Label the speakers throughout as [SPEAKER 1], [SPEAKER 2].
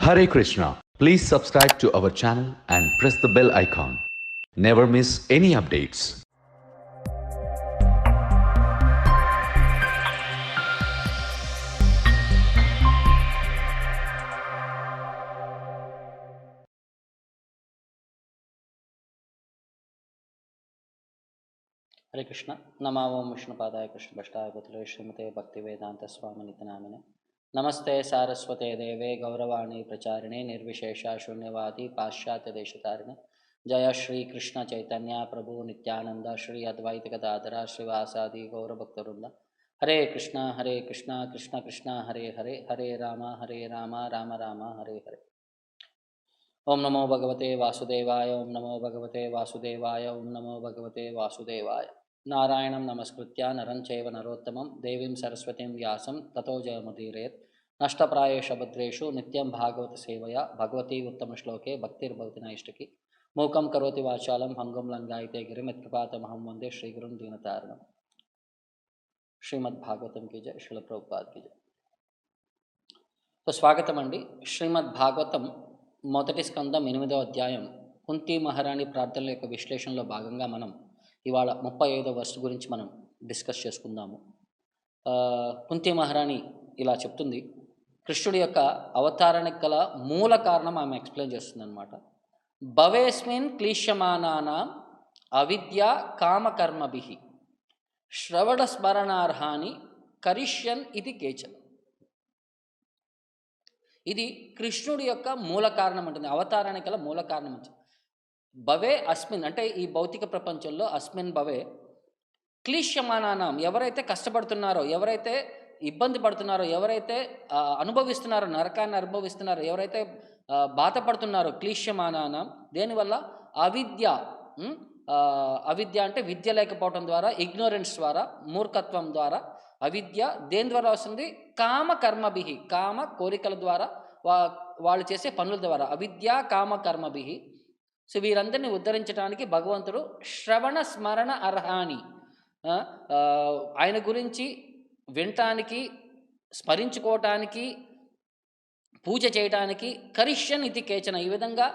[SPEAKER 1] Hare Krishna. Please subscribe to our channel and press the bell icon. Never miss any updates.
[SPEAKER 2] हरे कृष्ण नमा ओं विष्णुपादाय कृष्णभष्टाय भूतले श्रीमते भक्तिवेदांत स्वामी नित्यनामिने नमस्ते सारस्वते देवे गौरवाणी प्रचारिणे निर्विशेष शून्यवादी पाश्चात्य देशतारिणे जय श्री कृष्ण चैतन्य प्रभु नित्यानंद श्री अद्वैत गदाधर श्रीवासादि गौरभक्तवृंद हरे कृष्ण कृष्ण कृष्ण हरे हरे हरे राम राम राम हरे हरे। ओम नमो भगवते वासुदेवाय ओम नमो भगवते वासुदेवाय ओम नमो भगवते वासुदेवाय। नारायणं नमस्कृत्य नरं चैव नरोत्तमं देवीं सरस्वतीं व्यासं ततो जयमुदीरयेत्। नष्टप्रायेषु भद्रेषु नित्यं भागवत सेवया भगवती उत्तमश्लोके भक्तिर्भवति नैष्टिकी। मूकं करोति वाचालं भङ्गुं लङ्घयते गिरिं यत्कृपातमहं वन्दे श्रीगुरुं दीनतारिणम्। श्रीमद्भागवतं की जय, श्रील प्रभुपाद की जय। तो स्वागतम अंडी। శ్రీమద్భాగవతం మొదటి స్కందం 8వ అధ్యాయం కుంతి మహారాణి ప్రార్థనల యొక్క విశ్లేషణలో భాగంగా మనం ఇవాళ 35వ వర్స్ గురించి మనం డిస్కస్ చేసుకుందాము. కుంతి మహారాణి ఇలా చెప్తుంది. కృష్ణుడి యొక్క అవతారానికి గల మూల కారణం ఆమె ఎక్స్ప్లెయిన్ చేస్తుంది అనమాట. భవేస్మిన్ క్లీశ్యమానానాం అవిద్య కామకర్మభిః శ్రవణ స్మరణార్హాని కరిష్యన్ ఇది కేచన్. ఇది కృష్ణుడి యొక్క మూల కారణం అంటుంది, అవతారానికి గల మూల కారణం అంటుంది. భవే అస్మిన్ అంటే ఈ భౌతిక ప్రపంచంలో అస్మిన్ భవే క్లీశ్యమానానాం ఎవరైతే కష్టపడుతున్నారో, ఎవరైతే ఇబ్బంది పడుతున్నారో, ఎవరైతే అనుభవిస్తున్నారో, నరకాన్ని అనుభవిస్తున్నారో, ఎవరైతే బాధపడుతున్నారో, క్లీశ్యమానానాం దేనివల్ల అవిద్య. అవిద్య అంటే విద్య లేకపోవడం ద్వారా, ఇగ్నోరెన్స్ ద్వారా, మూర్ఖత్వం ద్వారా అవిద్య దేని ద్వారా వస్తుంది? కామ కర్మభిః కామ కోరికల ద్వారా, వాళ్ళు చేసే పనుల ద్వారా అవిద్య కామ కర్మభిః. సో వీరందరినీ ఉద్ధరించడానికి భగవంతుడు శ్రవణ స్మరణ అర్హాని ఆయన గురించి వినటానికి, స్మరించుకోవటానికి, పూజ చేయడానికి కరిష్యన్ ఇది కేచన. ఈ విధంగా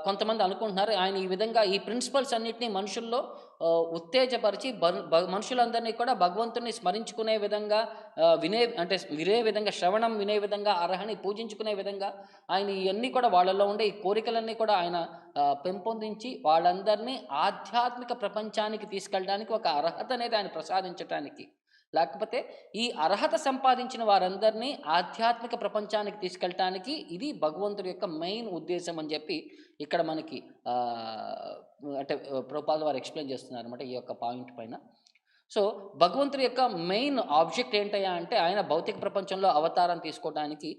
[SPEAKER 2] కొంతమంది అనుకుంటున్నారు ఆయన ఈ విధంగా ఈ ప్రిన్సిపల్స్ అన్నిటినీ మనుషుల్లో ఉత్తేజపరిచి మనుషులందరినీ కూడా భగవంతుని స్మరించుకునే విధంగా, వినే విధంగా, శ్రవణం వినే విధంగా, అర్హని పూజించుకునే విధంగా ఆయన ఇవన్నీ కూడా వాళ్ళల్లో ఉండే ఈ కోరికలన్నీ కూడా ఆయన పెంపొందించి వాళ్ళందరినీ ఆధ్యాత్మిక ప్రపంచానికి తీసుకెళ్ళడానికి ఒక అర్హత అనేది ఆయన ప్రసాదించటానికి, లేకపోతే ఈ అర్హత సంపాదించిన వారందరినీ ఆధ్యాత్మిక ప్రపంచానికి తీసుకెళ్ళటానికి ఇది భగవంతుడి యొక్క మెయిన్ ఉద్దేశం అని చెప్పి ఇక్కడ మనకి అంటే ప్రభుపాద వారు ఎక్స్ప్లెయిన్ చేస్తున్నారు అనమాట ఈ యొక్క పాయింట్ పైన. సో భగవంతుడి యొక్క మెయిన్ ఆబ్జెక్ట్ ఏంటయ్యా అంటే ఆయన భౌతిక ప్రపంచంలో అవతారం తీసుకోవడానికి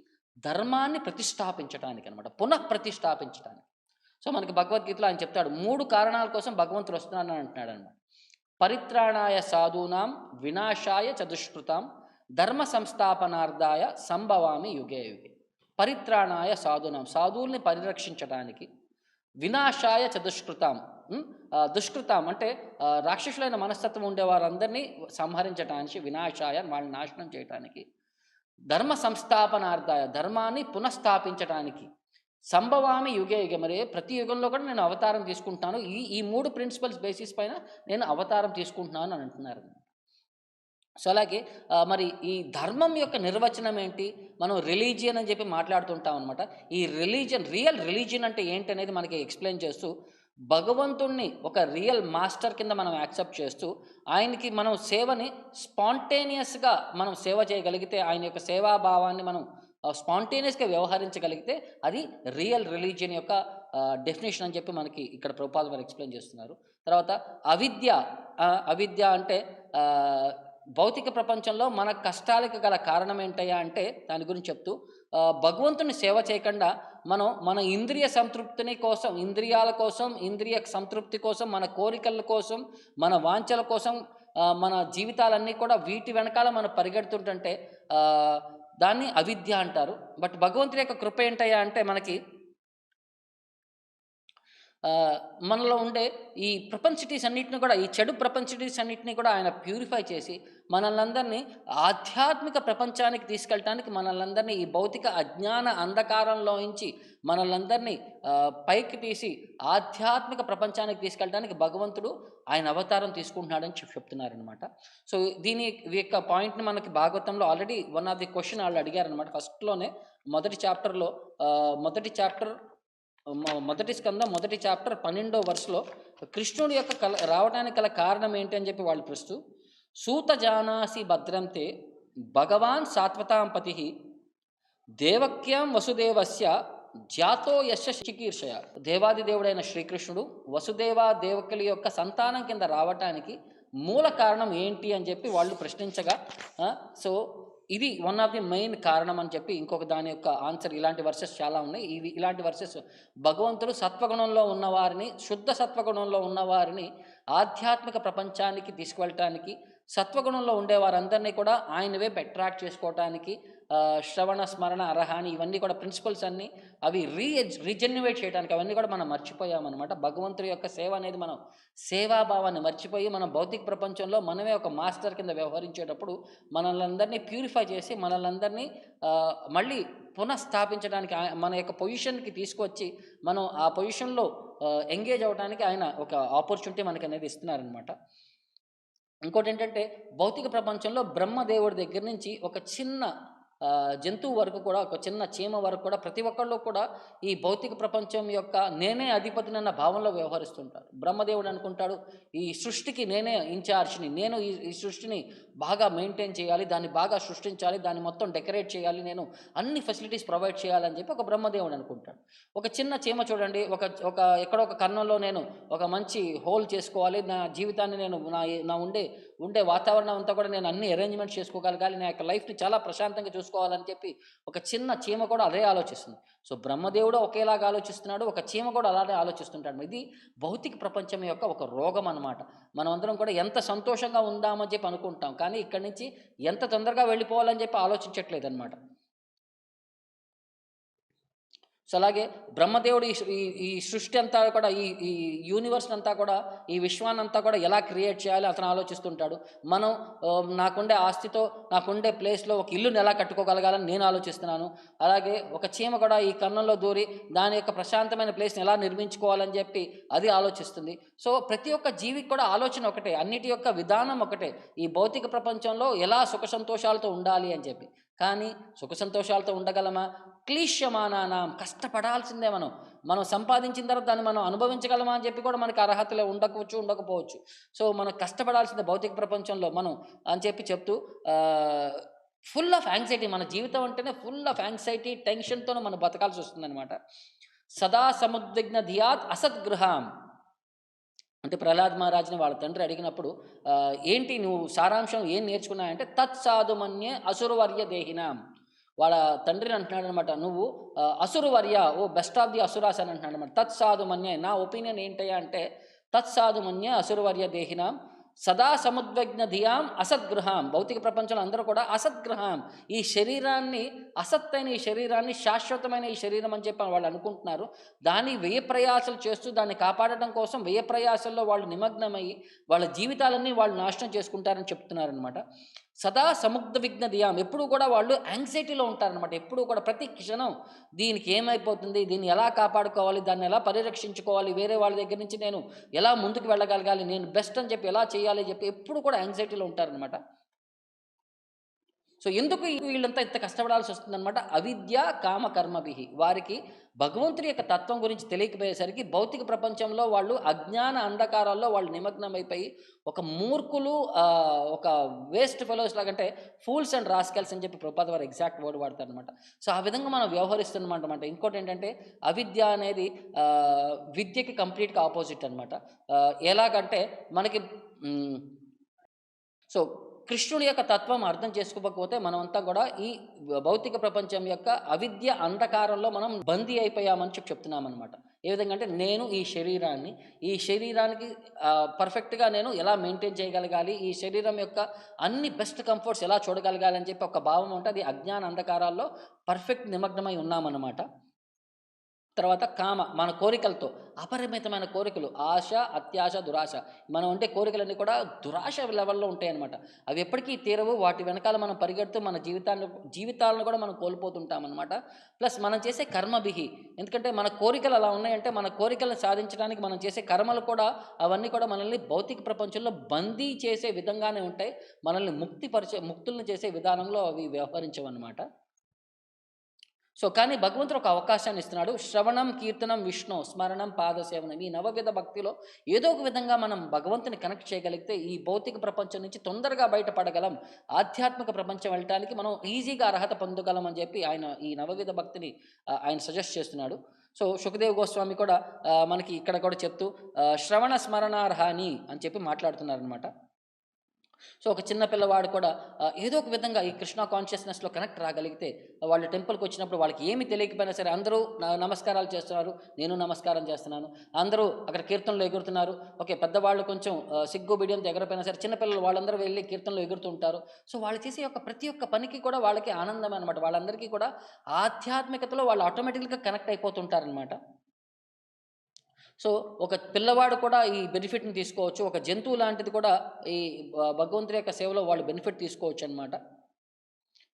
[SPEAKER 2] ధర్మాన్ని ప్రతిష్టాపించడానికి అనమాట, పునఃప్రతిష్టాపించడానికి. సో మనకి భగవద్గీతలో ఆయన చెప్తాడు 3 కారణాల కోసం భగవంతుడు వస్తున్నాడని అంటున్నాడు అనమాట. పరిత్రాణాయ సాధూనాం వినాశాయ చతుష్కృతాం ధర్మ సంస్థాపనార్థాయ సంభవామి యుగే యుగే. పరిత్రాణాయ సాధూనాం సాధువుల్ని పరిరక్షించడానికి, వినాశాయ చతుష్కృతాం దుష్కృతాం అంటే రాక్షసులైన మనస్తత్వం ఉండే వారందరినీ సంహరించడానికి, వినాశాయ వాళ్ళని నాశనం చేయటానికి, ధర్మ సంస్థాపనార్థాయ ధర్మాన్ని పునఃస్థాపించడానికి, సంభవామి యుగే యుగే మరి ప్రతి యుగంలో కూడా నేను అవతారం తీసుకుంటున్నాను, ఈ 3 ప్రిన్సిపల్స్ బేసిస్ పైన నేను అవతారం తీసుకుంటున్నాను అని అంటున్నారు. సో అలాగే మరి ఈ ధర్మం యొక్క నిర్వచనం ఏంటి? మనం రిలీజియన్ అని చెప్పి మాట్లాడుతుంటాం అనమాట. ఈ రియల్ రిలీజియన్ అంటే ఏంటి అనేది మనకి ఎక్స్ప్లెయిన్ చేస్తూ భగవంతుణ్ణి ఒక రియల్ మాస్టర్ కింద మనం యాక్సెప్ట్ చేస్తూ ఆయనకి మనం సేవని స్పాంటేనియస్గా మనం సేవ చేయగలిగితే, ఆయన యొక్క సేవాభావాన్ని మనం స్పాంటేనియస్గా వ్యవహరించగలిగితే అది రియల్ రిలీజియన్ యొక్క డెఫినేషన్ అని చెప్పి మనకి ఇక్కడ ప్రభుపాద వారు ఎక్స్ప్లెయిన్ చేస్తున్నారు. తర్వాత అవిద్య అంటే భౌతిక ప్రపంచంలో మన కష్టాలకు గల కారణం ఏంటయ్యా అంటే దాని గురించి చెప్తూ భగవంతుని సేవ చేయకుండా మన ఇంద్రియ సంతృప్తిని కోసం, ఇంద్రియాల కోసం, ఇంద్రియ సంతృప్తి కోసం, మన కోరికల కోసం, మన వాంఛల కోసం మన జీవితాలన్నీ కూడా వీటి వెనకాల మనం పరిగెడుతుంటే దాన్ని అవిద్య అంటారు. బట్ భగవంతుడి యొక్క కృప ఏంటయ్యా అంటే మనకి మనలో ఉండే ఈ ప్రపంచిటీస్ అన్నిటిని కూడా, ఈ చెడు ప్రపంచిటీస్ అన్నిటిని కూడా ఆయన ప్యూరిఫై చేసి మనల్నందరినీ ఆధ్యాత్మిక ప్రపంచానికి తీసుకెళ్ళటానికి, మనల్నందరినీ ఈ భౌతిక అజ్ఞాన అంధకారంలో నుంచి మనల్నందరినీ పైకి తీసి ఆధ్యాత్మిక ప్రపంచానికి తీసుకెళ్ళడానికి భగవంతుడు ఆయన అవతారం తీసుకుంటున్నాడని చెప్తున్నారనమాట. సో దీని యొక్క పాయింట్ని మనకి భాగవతంలో already one of the question వాళ్ళు అడిగారనమాట. ఫస్ట్లోనే మొదటి చాప్టర్లో మొదటి స్కందం మొదటి చాప్టర్ 12వ వర్స్‌లో కృష్ణుడి యొక్క రావడానికి గల కారణం ఏంటి అని చెప్పి వాళ్ళు ప్రస్తు సూత జానాసి భద్రంతే భగవాన్ సాత్వతాం పతిః దేవక్యాం వసుదేవస్య జాతో యశ చికీర్షయ. దేవాది దేవుడైన శ్రీకృష్ణుడు వసుదేవ దేవకుల యొక్క సంతానం కింద రావటానికి మూల కారణం ఏంటి అని చెప్పి వాళ్ళు ప్రశ్నించగా, సో ఇది వన్ ఆఫ్ ది మెయిన్ కారణం అని చెప్పి ఇంకొక దాని యొక్క ఆన్సర్. ఇలాంటి వర్సెస్ చాలా ఉన్నాయి. ఇలాంటి వర్సెస్ భగవంతుడు సత్వగుణంలో ఉన్నవారిని, శుద్ధ సత్వగుణంలో ఉన్నవారిని ఆధ్యాత్మిక ప్రపంచానికి తీసుకువెళ్ళటానికి, సత్వగుణంలో ఉండే వారందరినీ కూడా ఆయన వైపు అట్రాక్ట్ చేసుకోవటానికి, శ్రవణ స్మరణ అర్హని ఇవన్నీ కూడా ప్రిన్సిపల్స్ అన్నీ అవి రీజెన్యువేట్ చేయడానికి అవన్నీ కూడా మనం మర్చిపోయామన్నమాట. భగవంతుడి యొక్క సేవ అనేది మనం సేవాభావాన్ని మర్చిపోయి మనం భౌతిక ప్రపంచంలో మనమే ఒక మాస్టర్ కింద వ్యవహరించేటప్పుడు మనల్ని ప్యూరిఫై చేసి మనల్ని మళ్ళీ పునఃస్థాపించడానికి, మన యొక్క పొజిషన్కి తీసుకొచ్చి మనం ఆ పొజిషన్లో ఎంగేజ్ అవ్వడానికి ఆయన ఒక ఆపర్చునిటీ మనకు అనేది ఇస్తున్నారనమాట. ఇంకోటి ఏంటంటే, భౌతిక ప్రపంచంలో బ్రహ్మదేవుడి దగ్గర నుంచి ఒక చిన్న జంతువు వరకు కూడా, ఒక చిన్న చీమ వరకు కూడా ప్రతి ఒక్కళ్ళు కూడా ఈ భౌతిక ప్రపంచం యొక్క నేనే అధిపతినన్న భావంలో వ్యవహరిస్తుంటారు. బ్రహ్మదేవుడు అనుకుంటాడు ఈ సృష్టికి నేనే ఇన్ఛార్జ్ని, నేను ఈ సృష్టిని బాగా మెయింటైన్ చేయాలి, దాన్ని బాగా సృష్టించాలి, దాన్ని మొత్తం డెకరేట్ చేయాలి, నేను అన్ని ఫెసిలిటీస్ ప్రొవైడ్ చేయాలని చెప్పి ఒక బ్రహ్మదేవుడు అనుకుంటాడు. ఒక చిన్న చీమ చూడండి, ఒక ఎక్కడో ఒక కన్నంలో నేను ఒక మంచి హోల్ చేసుకోవాలి, నా జీవితాన్ని నేను నా ఉండే వాతావరణం అంతా కూడా నేను అన్ని అరేంజ్మెంట్స్ చేసుకోగలగాలి, నా యొక్క లైఫ్ని చాలా ప్రశాంతంగా చూసుకోవాలని చెప్పి ఒక చిన్న చీమ కూడా అదే ఆలోచిస్తుంది. సో బ్రహ్మదేవుడు ఒకేలాగా ఆలోచిస్తున్నాడు, ఒక చీమ కూడా అలానే ఆలోచిస్తుంటాడు. ఇది భౌతిక ప్రపంచం యొక్క ఒక రోగం అన్నమాట. మనం అందరం కూడా ఎంత సంతోషంగా ఉందామని చెప్పి అనుకుంటాం, కానీ ఇక్కడి నుంచి ఎంత తొందరగా వెళ్ళిపోవాలని చెప్పి ఆలోచించట్లేదు అనమాట. సో అలాగే బ్రహ్మదేవుడు ఈ సృష్టి అంతా కూడా, ఈ యూనివర్స్ అంతా కూడా, ఈ విశ్వాన్నంతా కూడా ఎలా క్రియేట్ చేయాలి అతను ఆలోచిస్తుంటాడు. మనం నాకుండే ఆస్తితో, నాకుండే ప్లేస్లో ఒక ఇల్లుని ఎలా కట్టుకోగలగాలని నేను ఆలోచిస్తున్నాను. అలాగే ఒక చీమ కూడా ఈ కన్నంలో దూరి దాని యొక్క ప్రశాంతమైన ప్లేస్ని ఎలా నిర్మించుకోవాలని చెప్పి అది ఆలోచిస్తుంది. సో ప్రతి ఒక్క జీవికి కూడా ఆలోచన ఒకటే, అన్నిటి యొక్క విధానం ఒకటే, ఈ భౌతిక ప్రపంచంలో ఎలా సుఖ సంతోషాలతో ఉండాలి అని చెప్పి. కానీ సుఖ సంతోషాలతో ఉండగలమా? క్లీశ్యమానానాం, కష్టపడాల్సిందే. మనం సంపాదించిన తర్వాత దాన్ని మనం అనుభవించగలమా అని చెప్పి కూడా మనకి అర్హతలే ఉండకపోవచ్చు. సో మనం కష్టపడాల్సిందే భౌతిక ప్రపంచంలో మనం అని చెప్తూ ఫుల్ ఆఫ్ యాంగ్జైటీ, మన జీవితం అంటేనే ఫుల్ ఆఫ్ యాంగ్జైటీ, టెన్షన్తోనే మనం బతకాల్సి వస్తుందన్నమాట. సదా సముద్విగ్న ధియాత్ అసద్గృహాం అంటే ప్రహ్లాద్ మహారాజ్ని వాళ్ళ తండ్రి అడిగినప్పుడు, ఏంటి నువ్వు సారాంశం ఏం నేర్చుకున్నావంటే తత్సాధుమన్యే అసురవర్య దేహినాం. వాళ్ళ తండ్రిని అంటున్నాడు అనమాట, నువ్వు అసురవర్య, ఓ బెస్ట్ ఆఫ్ ది అసురాస్ అని అంటున్నాడు అనమాట. తత్సాధుమన్యే, నా ఒపీనియన్ ఏంటయ్యా అంటే తత్సాధుమన్యే అసురవర్య దేహినాం సదా సముద్విగ్న ధియాం అసద్గృహాం. భౌతిక ప్రపంచంలో అందరూ కూడా అసద్గృహాం, ఈ శరీరాన్ని, అసత్తైన ఈ శరీరాన్ని శాశ్వతమైన ఈ శరీరం అని చెప్పి వాళ్ళు అనుకుంటున్నారు. దాన్ని వ్యయ ప్రయాసాలు చేస్తూ దాన్ని కాపాడటం కోసం వ్యయ ప్రయాసాల్లో వాళ్ళు నిమగ్నమయ్యి వాళ్ళ జీవితాలన్నీ వాళ్ళు నాశనం చేసుకుంటారని చెప్తున్నారనమాట. సదా సముగ్ధ విఘ్న ధియాం, ఎప్పుడు కూడా వాళ్ళు యాంగ్జైటీలో ఉంటారనమాట. ఎప్పుడు కూడా ప్రతి క్షణం దీనికి ఏమైపోతుంది, దీన్ని ఎలా కాపాడుకోవాలి, దాన్ని ఎలా పరిరక్షించుకోవాలి, వేరే వాళ్ళ దగ్గర నుంచి నేను ఎలా ముందుకు వెళ్ళగలగాలి, నేను బెస్ట్ అని చెప్పి ఎలా చేయాలి చెప్పి ఎప్పుడు కూడా యాంగ్జైటీలో ఉంటారనమాట. సో ఎందుకు వీళ్ళంతా ఇంత కష్టపడాల్సి వస్తుందన్నమాట? అవిద్య కామ కర్మభిహి. వారికి భగవంతుడి యొక్క తత్వం గురించి తెలియకపోయేసరికి భౌతిక ప్రపంచంలో వాళ్ళు అజ్ఞాన అంధకారాల్లో వాళ్ళు నిమగ్నమైపోయి ఒక మూర్ఖులు, ఒక వేస్ట్ ఫెలోస్ లాగంటే ఫూల్స్ అండ్ రాస్కెల్స్ అని చెప్పి ప్రభుపాద వారు ఎగ్జాక్ట్ వర్డ్ వాడతారు అనమాట. సో ఆ విధంగా మనం వ్యవహరిస్తున్నమాట. ఇంకోటి ఏంటంటే అవిద్య అనేది విద్యకి కంప్లీట్గా ఆపోజిట్ అనమాట. ఎలాగంటే మనకి సో కృష్ణుడి యొక్క తత్వం అర్థం చేసుకోకపోతే మనమంతా కూడా ఈ భౌతిక ప్రపంచం యొక్క అవిద్య అంధకారంలో మనం బందీ అయిపోయామని చెప్తున్నామన్నమాట. ఏ విధంగా అంటే నేను ఈ శరీరానికి పర్ఫెక్ట్గా నేను ఎలా మెయింటైన్ చేయగలగాలి, ఈ శరీరం యొక్క అన్ని బెస్ట్ కంఫర్ట్స్ ఎలా చూడగలగాలి అని చెప్పి ఒక భావం ఉంటే అది అజ్ఞాన అంధకారాల్లో పర్ఫెక్ట్ నిమగ్నమై ఉన్నామన్నమాట. తర్వాత కామ, మన కోరికలతో అపరిమితమైన కోరికలు, ఆశ, అత్యాశ, దురాశ. మనం అంటే కోరికలన్నీ కూడా దురాశ లెవెల్‌లో ఉంటాయన్నమాట. అవి ఎప్పటికీ తీరవు. వాటి వెనకాల మనం పరిగెడుతూ మన జీవితాలను కూడా మనం కోల్పోతుంటామన్నమాట. ప్లస్ మనం చేసే కర్మభిహి. ఎందుకంటే మన కోరికలు అలా ఉన్నాయంటే, మన కోరికలను సాధించడానికి మనం చేసే కర్మలు కూడా అవన్నీ కూడా మనల్ని భౌతిక ప్రపంచంలో బందీ చేసే విధంగానే ఉంటాయి. మనల్ని ముక్తులను చేసే విధానంలో అవి వ్యవహరించవన్నమాట. సో, కానీ భగవంతుడు ఒక అవకాశాన్ని ఇస్తున్నాడు. శ్రవణం, కీర్తనం, విష్ణు స్మరణం, పాదసేవనం. ఈ నవవిధ భక్తిలో ఏదో ఒక విధంగా మనం భగవంతుని కనెక్ట్ చేయగలిగితే ఈ భౌతిక ప్రపంచం నుంచి తొందరగా బయటపడగలం. ఆధ్యాత్మిక ప్రపంచం వెళ్ళటానికి మనం ఈజీగా అర్హత పొందగలం అని చెప్పి ఆయన ఈ నవవిధ భక్తిని ఆయన సజెస్ట్ చేస్తున్నాడు. సో, సుఖదేవ్ గోస్వామి కూడా మనకి ఇక్కడ కూడా చెప్తూ శ్రవణ స్మరణార్హాని అని చెప్పి మాట్లాడుతున్నారనమాట. సో, ఒక చిన్న పిల్లవాడు కూడా ఏదో ఒక విధంగా ఈ కృష్ణ కాన్షియస్‌నెస్‌లో కనెక్ట్ రాగలిగితే, వాళ్ళు టెంపుల్‌కి వచ్చినప్పుడు వాళ్ళకి ఏమి తెలియకపోయినా సరే అందరూ నమస్కారాలు చేస్తున్నారు. నేను నమస్కారం చేస్తున్నాను. అందరూ అక్కడ కీర్తనలు ఎగురుతున్నారు. ఓకే. పెద్దవాళ్ళు కొంచెం సిగ్గు, బిడియంతో ఎగరపోయినా సరే చిన్న పిల్లలు వాళ్ళందరూ వెళ్లి కీర్తనలు ఎగురుతూ ఉంటారు. సో, వాళ్ళు చేసే ప్రతి ఒక్క పనికి కూడా వాళ్ళకి ఆనందమే అనమాట. వాళ్ళందరికీ కూడా ఆధ్యాత్మికతలో వాళ్ళు ఆటోమేటిక్‌గా కనెక్ట్ అయిపోతుంటారనమాట. సో, ఒక పిల్లవాడు కూడా ఈ బెనిఫిట్‌ని తీసుకోవచ్చు. ఒక జంతువు లాంటిది కూడా ఈ భగవంతుడి యొక్క సేవలో వాళ్ళు బెనిఫిట్ తీసుకోవచ్చనమాట.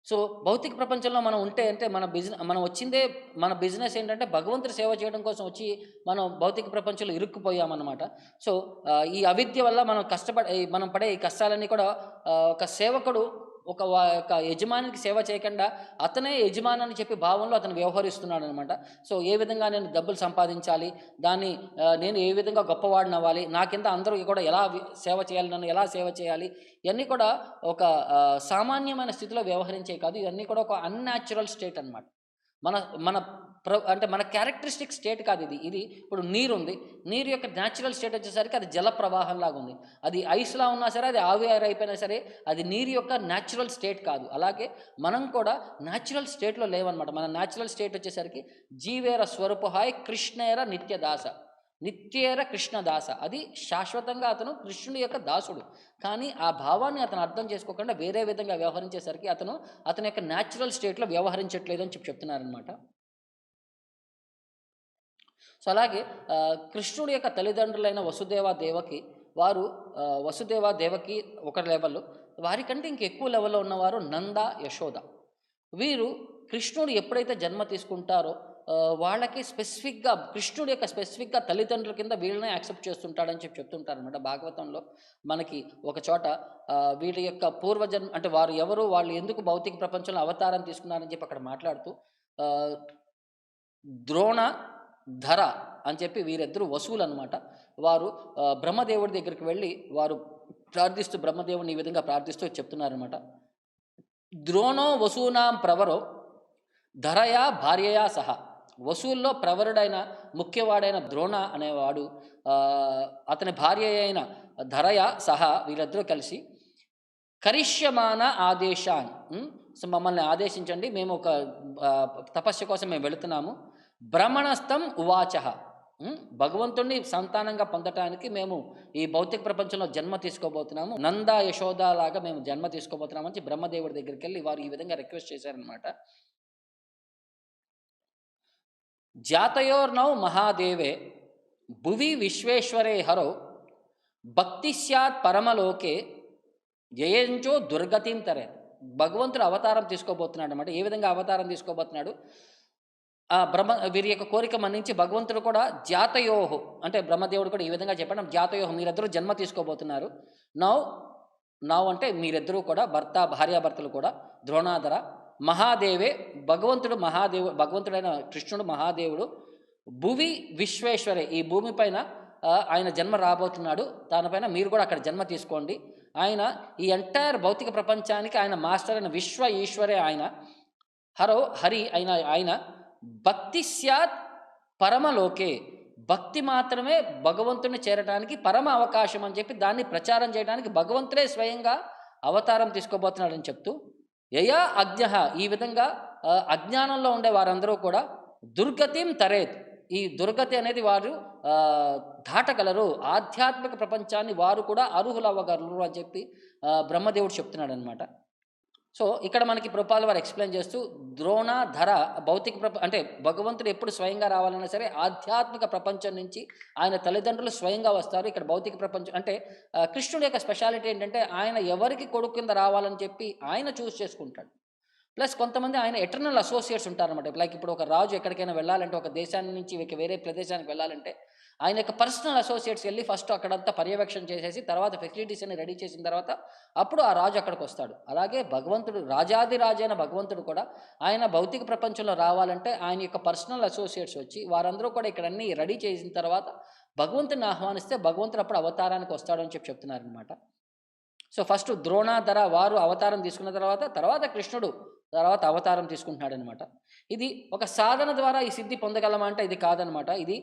[SPEAKER 2] సో, భౌతిక ప్రపంచంలో మనం ఉంటే అంటే మనం వచ్చిందే మన బిజినెస్ ఏంటంటే భగవంతుడి సేవ చేయడం కోసం వచ్చి మనం భౌతిక ప్రపంచంలో ఇరుక్కుపోయామన్నమాట. సో, ఈ అవిద్య వల్ల మనం పడే ఈ కష్టాలన్నీ కూడా ఒక సేవకుడు యొక్క యజమానికి సేవ చేయకుండా అతనే యజమాని అని చెప్పి భావంలో అతను వ్యవహరిస్తున్నాడనమాట. సో, ఏ విధంగా నేను డబ్బులు సంపాదించాలి, దాన్ని నేను ఏ విధంగా గొప్పవాడిని అవ్వాలి, నా కింద అందరూ కూడా ఎలా సేవ చేయాలి, నన్ను ఎలా సేవ చేయాలి, ఇవన్నీ కూడా ఒక సామాన్యమైన స్థితిలో వ్యవహరించేవి కాదు. ఇవన్నీ కూడా ఒక అన్‌న్యాచురల్ స్టేట్ అనమాట. మన మన అంటే మన క్యారెక్టరిస్టిక్ స్టేట్ కాదు ఇది. ఇది ఇప్పుడు నీరుంది. నీరు యొక్క న్యాచురల్ స్టేట్ వచ్చేసరికి అది జల ప్రవాహంలాగా ఉంది. అది ఐస్‌లా ఉన్నా సరే, అది ఆవిరైపోయినా సరే, అది నీరు యొక్క న్యాచురల్ స్టేట్ కాదు. అలాగే మనం కూడా న్యాచురల్ స్టేట్‌లో లేవనమాట. మన న్యాచురల్ స్టేట్ వచ్చేసరికి జీవేర స్వరూపహాయ్ కృష్ణేర నిత్యదాస. నిత్యేర కృష్ణదాస. అది శాశ్వతంగా అతను కృష్ణుడి యొక్క దాసుడు. కానీ ఆ భావాన్ని అతను అర్థం చేసుకోకుండా వేరే విధంగా వ్యవహరించేసరికి అతని యొక్క న్యాచురల్ స్టేట్‌లో వ్యవహరించట్లేదు అని చెప్తున్నారనమాట. సో, అలాగే కృష్ణుడి యొక్క తల్లిదండ్రులైన వసుదేవ, దేవకి వారు వసుదేవ, దేవకి ఒక లెవెల్, వారికంటే ఇంకెక్కువ లెవెల్‌లో ఉన్నవారు నంద, యశోద. వీరు కృష్ణుడు ఎప్పుడైతే జన్మ తీసుకుంటారో వాళ్ళకి కృష్ణుడి యొక్క స్పెసిఫిక్‌గా తల్లిదండ్రుల కింద వీళ్ళనే యాక్సెప్ట్ చేస్తుంటాడని చెప్తుంటారనమాట. భాగవతంలో మనకి ఒక చోట వీళ్ళ యొక్క పూర్వజన్మ అంటే వాళ్ళు ఎందుకు భౌతిక ప్రపంచంలో అవతారం తీసుకున్నారని చెప్పి అక్కడ మాట్లాడుతూ ద్రోణ, ధర అని చెప్పి వీరిద్దరూ వసువులనమాట. వారు బ్రహ్మదేవుడి దగ్గరికి వెళ్ళి వారు బ్రహ్మదేవుడిని ఈ విధంగా ప్రార్థిస్తూ చెప్తున్నారనమాట. ద్రోణో వసూనాం ప్రవరో ధరయా భార్యయా సహా. వసూల్లో ప్రవరుడైన ముఖ్యవాడైన ద్రోణ అనేవాడు అతని భార్య అయిన ధరయ సహా వీరిద్దరూ కలిసి కరిష్యమాన ఆదేశాన్, సో మమ్మల్ని ఆదేశించండి, మేము ఒక తపస్సు కోసం మేము వెళుతున్నాము. భ్రమణస్థం ఉవాచ, భగవంతుణ్ణి సంతానంగా పొందటానికి మేము ఈ భౌతిక ప్రపంచంలో జన్మ తీసుకోబోతున్నాము, నంద యశోద లాగా మేము జన్మ తీసుకోబోతున్నాము అని బ్రహ్మదేవుడి దగ్గరికి వెళ్ళి వారు ఈ విధంగా రిక్వెస్ట్ చేశారనమాట. జాతయోర్నౌ మహాదేవే భువి విశ్వేశ్వరే హరో భక్తి స్యాత్ పరమలోకే జయంచో దుర్గతిం తరే. భగవంతుడు అవతారం తీసుకోబోతున్నాడు అనమాట. ఏ విధంగా అవతారం తీసుకోబోతున్నాడు? వీరి యొక్క కోరిక మన్నించి భగవంతుడు కూడా జాతయోహు అంటే బ్రహ్మదేవుడు కూడా ఈ విధంగా చెప్పండి, జాతయోహు మీరిద్దరూ జన్మ తీసుకోబోతున్నారు. నౌ అంటే మీరిద్దరూ కూడా భార్యాభర్తలు కూడా ద్రోణాధర మహాదేవే, భగవంతుడైన కృష్ణుడు మహాదేవుడు భువి విశ్వేశ్వరే, ఈ భూమిపైన ఆయన జన్మ రాబోతున్నాడు, దానిపైన మీరు కూడా అక్కడ జన్మ తీసుకోండి. ఆయన ఈ ఎంటైర్ భౌతిక ప్రపంచానికి ఆయన మాస్టర్ అయిన విశ్వ ఈశ్వరే ఆయన. హరి ఆయన భక్తి స్యాత్ పరమలోకే, భక్తి మాత్రమే భగవంతుని చేరడానికి పరమ అవకాశం అని చెప్పి దాన్ని ప్రచారం చేయడానికి భగవంతుడే స్వయంగా అవతారం తీసుకోబోతున్నాడని చెప్తూ యయా అజ్ఞ, ఈ విధంగా అజ్ఞానంలో ఉండే వారందరూ కూడా దుర్గతిం తరేత్, ఈ దుర్గతి అనేది వారు దాటగలరు, ఆధ్యాత్మిక ప్రపంచాన్ని వారు కూడా అర్హులవ్వగలరు అని చెప్పి బ్రహ్మదేవుడు చెప్తున్నాడు అనమాట. సో ఇక్కడ మనకి ప్రభుపాదుల వారు ఎక్స్ప్లెయిన్ చేస్తూ ద్రోణ ధర భౌతిక అంటే భగవంతుడు ఎప్పుడు స్వయంగా రావాలన్నా సరే ఆధ్యాత్మిక ప్రపంచం నుంచి ఆయన తల్లిదండ్రులు స్వయంగా వస్తారు. ఇక్కడ భౌతిక ప్రపంచం అంటే కృష్ణుడి యొక్క స్పెషాలిటీ ఏంటంటే ఆయన ఎవరికి కొడుకు కింద రావాలని చెప్పి ఆయన చూస్ చేసుకుంటాడు. ప్లస్ కొంతమంది ఆయన ఎటర్నల్ అసోసియేట్స్ ఉంటారన్నమాట. లైక్ ఇప్పుడు ఒక రాజు ఎక్కడికైనా వెళ్ళాలంటే, ఒక దేశాన్ని నుంచి వేరే ప్రదేశానికి వెళ్ళాలంటే ఆయన యొక్క పర్సనల్ అసోసియేట్స్ వెళ్ళి ఫస్ట్ అక్కడంతా పర్యవేక్షణ చేసేసి తర్వాత ఫెసిలిటీస్ అన్ని రెడీ చేసిన తర్వాత అప్పుడు ఆ రాజు అక్కడికి వస్తాడు. అలాగే భగవంతుడు రాజాదిరాజైన భగవంతుడు కూడా ఆయన భౌతిక ప్రపంచంలో రావాలంటే ఆయన యొక్క పర్సనల్ అసోసియేట్స్ వచ్చి వారందరూ కూడా ఇక్కడ అన్ని రెడీ చేసిన తర్వాత భగవంతుని ఆహ్వానిస్తే భగవంతుడు అప్పుడు అవతారానికి వస్తాడు అని చెప్తున్నారనమాట. సో ఫస్ట్ ద్రోణాధర వారు అవతారం తీసుకున్న తర్వాత కృష్ణుడు తర్వాత అవతారం తీసుకుంటున్నాడు అనమాట. ఇది ఒక సాధన ద్వారా ఈ సిద్ధి పొందగలమా అంటే ఇది కాదనమాట. ఇది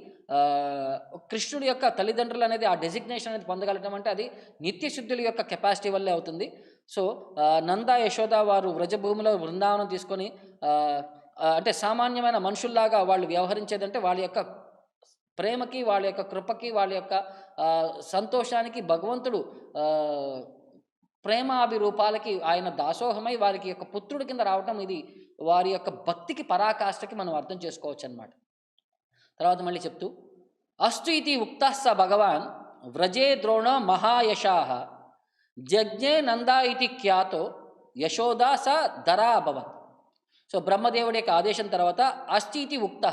[SPEAKER 2] కృష్ణుడి యొక్క తల్లిదండ్రులు అనేది ఆ డెసిగ్నేషన్ అనేది పొందగలటం అంటే అది నిత్యశుద్ధుల యొక్క కెపాసిటీ వల్లే అవుతుంది. సో నంద యశోద వారు వ్రజభూమిలో బృందావనం తీసుకొని అంటే సామాన్యమైన మనుషుల్లాగా వాళ్ళు వ్యవహరించేదంటే వాళ్ళ యొక్క ప్రేమకి, వాళ్ళ యొక్క కృపకి, వాళ్ళ యొక్క సంతోషానికి భగవంతుడు ప్రేమాభిరూపాలకి ఆయన దాసోహమై వారికి యొక్క పుత్రుడి కింద రావటం ఇది వారి యొక్క భక్తికి పరాకాష్ఠకి మనం అర్థం చేసుకోవచ్చు అనమాట. తర్వాత మళ్ళీ చెప్తూ అస్తు ఇది ఉక్త స భగవాన్ వ్రజే ద్రోణ మహాయశాహ జజ్ఞే నందా ఇది ఖ్యాతో యశోదా స ధరా అభవత్. సో బ్రహ్మదేవుడి యొక్క ఆదేశం తర్వాత అస్తి ఇది ఉక్త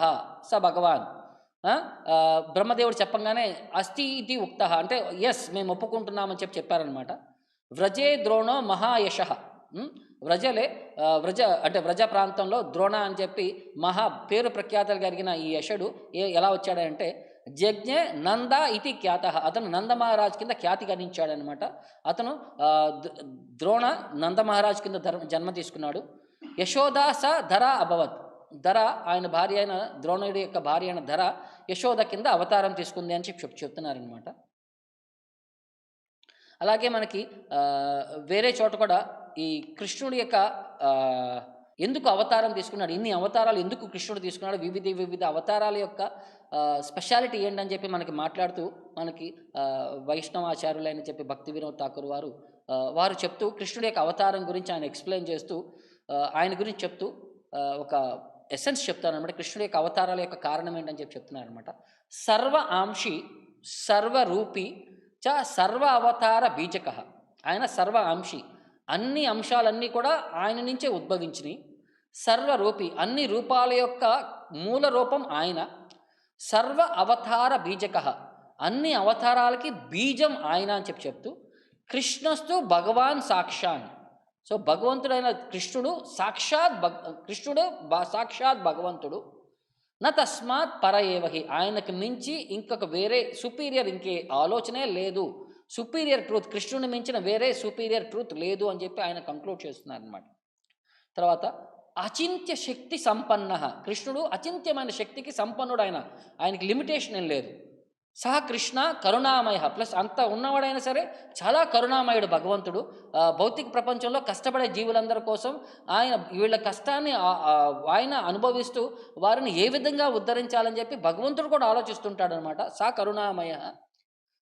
[SPEAKER 2] స భగవాన్, బ్రహ్మదేవుడు చెప్పంగానే అస్తి ఇది ఉక్త అంటే ఎస్ మేము ఒప్పుకుంటున్నామని చెప్పారనమాట. వ్రజే ద్రోణో మహాయశ, వ్రజ ప్రాంతంలో ద్రోణ అని చెప్పి పేరు ప్రఖ్యాతలు కలిగిన ఈ యశుడు ఎలా వచ్చాడంటే జజ్ఞే నంద ఇది ఖ్యాత, అతను నంద మహారాజ్ కింద ఖ్యాతి గణించాడనమాట. అతను ద్రోణ నంద మహారాజ్ కింద జన్మ తీసుకున్నాడు. యశోదా స ధర అభవత్, ధర ఆయన భార్య అయిన ద్రోణుడి యొక్క భార్య అయిన ధర యశోద కింద అవతారం తీసుకుంది అని చెప్తున్నారనమాట. అలాగే మనకి వేరే చోట కూడా ఈ కృష్ణుడి యొక్క ఎందుకు అవతారం తీసుకున్నాడు, ఇన్ని అవతారాలు ఎందుకు కృష్ణుడు తీసుకున్నాడు, వివిధ అవతారాల యొక్క స్పెషాలిటీ ఏంటని చెప్పి మనకి మాట్లాడుతూ మనకి వైష్ణవాచార్యులైన చెప్పి భక్తి వినోద్ ఠాకూర్ వారు చెప్తూ కృష్ణుడి యొక్క అవతారం గురించి ఆయన ఎక్స్ప్లెయిన్ చేస్తూ ఆయన గురించి చెప్తూ ఒక ఎసెన్స్ చెప్తారనమాట. కృష్ణుడి యొక్క అవతారాల యొక్క కారణం ఏంటని చెప్తున్నారనమాట. సర్వ ఆంశి సర్వరూపి చ సర్వ అవతార బీజక, ఆయన సర్వ అంశి, అన్ని అంశాలన్నీ కూడా ఆయన నుంచే ఉద్భవించినాయి. సర్వరూపి, అన్ని రూపాల యొక్క మూల రూపం ఆయన. సర్వ అవతార బీజక, అన్ని అవతారాలకి బీజం ఆయన అని చెప్తూ కృష్ణస్తు భగవాన్ సాక్షాన్. సో భగవంతుడైన కృష్ణుడు సాక్షాత్ భగవంతుడు. నా తస్మాత్ పర ఏవహి, ఆయనకు మించి ఇంకొక వేరే సుపీరియర్ ఇంకే ఆలోచనే లేదు. సుపీరియర్ ట్రూత్, కృష్ణుని మించిన వేరే సుపీరియర్ ట్రూత్ లేదు అని చెప్పి ఆయన కంక్లూడ్ చేస్తున్నారు అనమాట. తర్వాత అచింత్య శక్తి సంపన్న, కృష్ణుడు అచింత్యమైన శక్తికి సంపన్నుడు. ఆయనకి లిమిటేషన్ ఏం లేదు. సహ కృష్ణ కరుణామయ, ప్లస్ అంత ఉన్నవాడైనా సరే చాలా కరుణామయుడు భగవంతుడు. భౌతిక ప్రపంచంలో కష్టపడే జీవులందరి కోసం వీళ్ళ కష్టాన్ని ఆయన అనుభవిస్తూ వారిని ఏ విధంగా ఉద్ధరించాలని చెప్పి భగవంతుడు కూడా ఆలోచిస్తుంటాడు అనమాట. సా కరుణామయ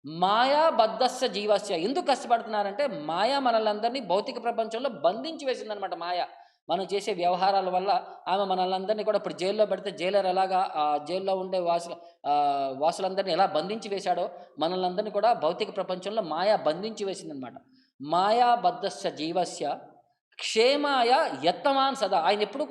[SPEAKER 2] మాయాబద్ధస్య జీవస్య, ఎందుకు కష్టపడుతున్నారంటే మాయా మనల్ని భౌతిక ప్రపంచంలో బంధించి వేసిందనమాట. మాయ మనం చేసే వ్యవహారాల వల్ల ఆమె మనల్ని కూడా ఇప్పుడు జైల్లో పెడితే జైలర్ ఎలాగా జైల్లో ఉండే వాసులందరినీ ఎలా బంధించి వేశాడో మనల్ని కూడా భౌతిక ప్రపంచంలో మాయా బంధించి వేసిందనమాట. మాయాబద్ధస్య జీవస్య క్షేమాయ యత్నవాన్ సదా, ఆయన ఎప్పుడు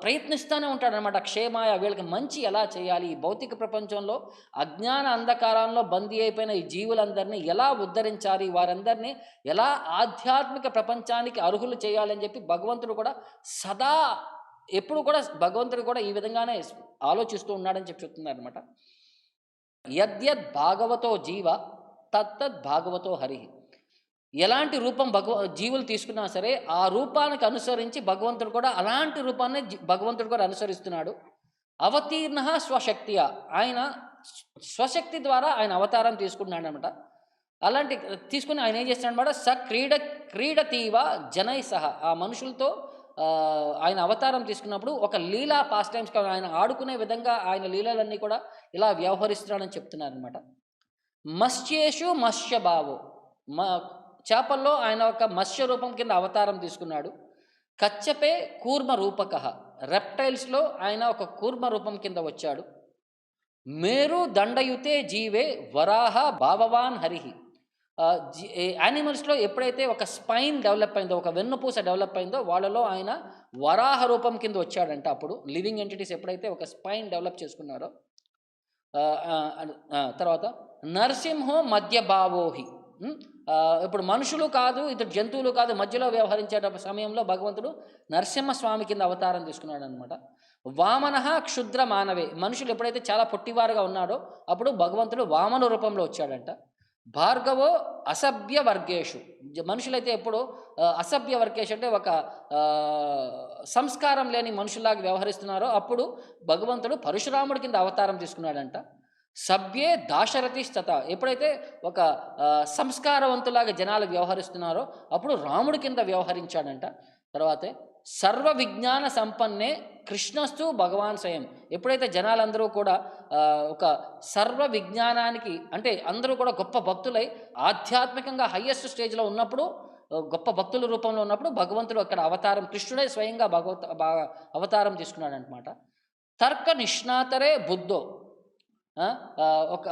[SPEAKER 2] ప్రయత్నిస్తూనే ఉంటాడనమాట. క్షేమాయ, వీళ్ళకి మంచి ఎలా చేయాలి, ఈ భౌతిక ప్రపంచంలో అజ్ఞాన అంధకారంలో బందీ అయిపోయిన ఈ జీవులందరినీ ఎలా ఉద్ధరించాలి, వారందరినీ ఎలా ఆధ్యాత్మిక ప్రపంచానికి అర్హులు చేయాలని చెప్పి భగవంతుడు కూడా భగవంతుడు కూడా ఈ విధంగానే ఆలోచిస్తూ ఉన్నాడని చెప్తున్నారనమాట. యద్యద్ భాగవతో జీవ తత్తద్ భాగవతో హరి, ఎలాంటి రూపం జీవులు తీసుకున్నా సరే ఆ రూపానికి అనుసరించి భగవంతుడు కూడా అలాంటి రూపాన్ని భగవంతుడు కూడా అనుసరిస్తున్నాడు. అవతీర్ణ స్వశక్తియ, ఆయన స్వశక్తి ద్వారా ఆయన అవతారం తీసుకున్నాడు అనమాట. అలాంటి తీసుకుని ఆయన ఏం చేస్తున్నాడు అనమాట. క్రీడతీవ జనై సహ, ఆ మనుషులతో ఆయన అవతారం తీసుకున్నప్పుడు ఒక లీలా పాస్ టైమ్స్ ఆయన ఆడుకునే విధంగా ఆయన లీలలన్నీ కూడా ఇలా వ్యవహరిస్తున్నాడని చెప్తున్నారు అనమాట. మత్స్యేషు మత్స్యభావో, చేపల్లో ఆయన ఒక మత్స్య రూపం కింద అవతారం తీసుకున్నాడు. కచ్చపే కూర్మ రూపక, రెప్టైల్స్లో ఆయన ఒక కూర్మ రూపం కింద వచ్చాడు. మేరు దండయుతే జీవే వరాహ భావవాన్ హరిహి. యానిమల్స్లో ఎప్పుడైతే ఒక స్పైన్ డెవలప్ అయిందో, ఒక వెన్నుపూస డెవలప్ అయిందో, వాళ్ళలో ఆయన వరాహ రూపం కింద వచ్చాడంట. అప్పుడు లివింగ్ ఎంటిటీస్ ఎప్పుడైతే ఒక స్పైన్ డెవలప్ చేసుకున్నారో, తర్వాత నరసింహో మధ్యభావోహి. ఇప్పుడు మనుషులు కాదు, ఇతడు జంతువులు కాదు, మధ్యలో వ్యవహరించే సమయంలో భగవంతుడు నరసింహస్వామి కింద అవతారం తీసుకున్నాడు అనమాట. వామన క్షుద్ర మానవే, మనుషులు ఎప్పుడైతే చాలా పొట్టివారుగా ఉన్నాడో అప్పుడు భగవంతుడు వామన రూపంలో వచ్చాడంట. భార్గవో అసభ్య వర్గేషు, మనుషులైతే ఎప్పుడు అసభ్య వర్గేషు అంటే ఒక సంస్కారం లేని మనుషుల్లాగా వ్యవహరిస్తున్నారో అప్పుడు భగవంతుడు పరశురాముడి కింద అవతారం తీసుకున్నాడంట. సభ్యే దాశరథి స్తత, ఎప్పుడైతే ఒక సంస్కారవంతులాగా జనాలు వ్యవహరిస్తున్నారో అప్పుడు రాముడి కింద వ్యవహరించాడంట. తర్వాతే సర్వ విజ్ఞాన సంపన్నే కృష్ణస్తు భగవాన్ స్వయం, ఎప్పుడైతే జనాలందరూ కూడా ఒక సర్వ విజ్ఞానానికి అంటే అందరూ కూడా గొప్ప భక్తులై ఆధ్యాత్మికంగా హయ్యెస్ట్ స్టేజ్లో ఉన్నప్పుడు, గొప్ప భక్తుల రూపంలో ఉన్నప్పుడు భగవంతుడు అక్కడ అవతారం, కృష్ణుడే స్వయంగా అవతారం తీసుకున్నాడు అనమాట. తర్క నిష్ణాతరే బుద్ధో, ఒక